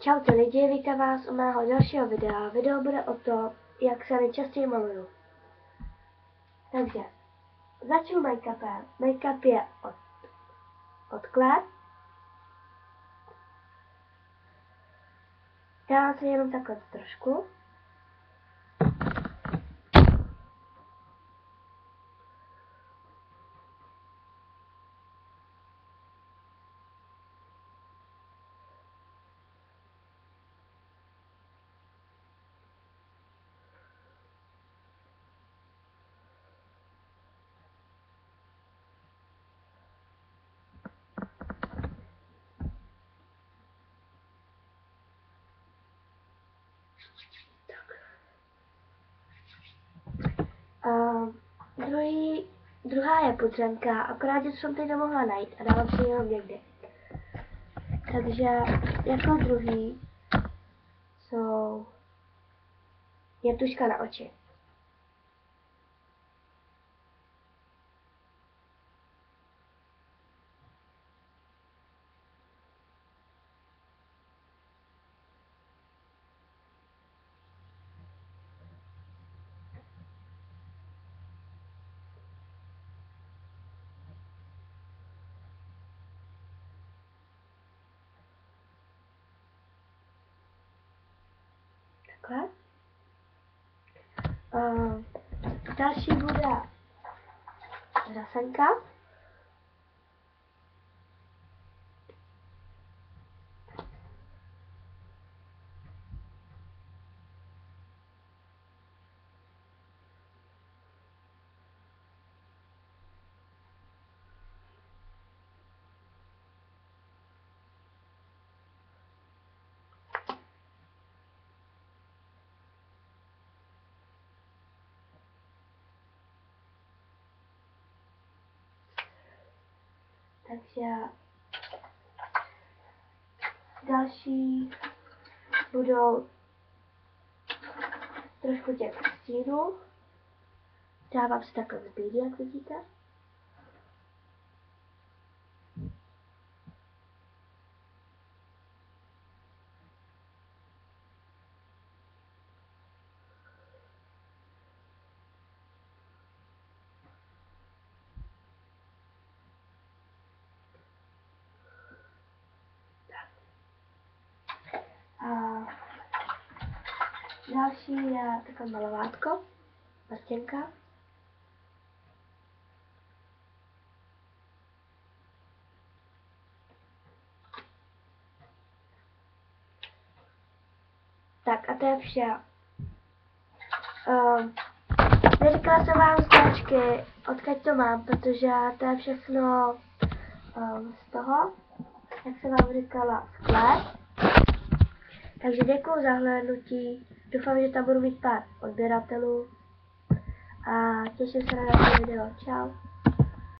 Čaute lidi, vítám vás u mého dalšího videa. Video bude o tom, jak se nejčastěji maluju. Takže, začnu make-upem. Make-up je od Claire. Dávám si jenom takhle trošku. Druhá je pudřenka, akorát, že jsem teď nemohla najít a dávám si jenom někdy. Takže jako druhý je tužka na oči. Takhle. Další bude rasenka. Takže další budou trošku těch stínů. Dávám si takhle z bílý, jak vidíte. Další je takové malovátko, prstěnka. Tak a to je vše. Neříkala jsem vám značky, odkud to mám, protože to je všechno z toho, jak jsem vám říkala, z Claire. Takže děkuji za hlédnutí, doufám, že tam budu mít pár odběratelů a těším se na další video. Čau.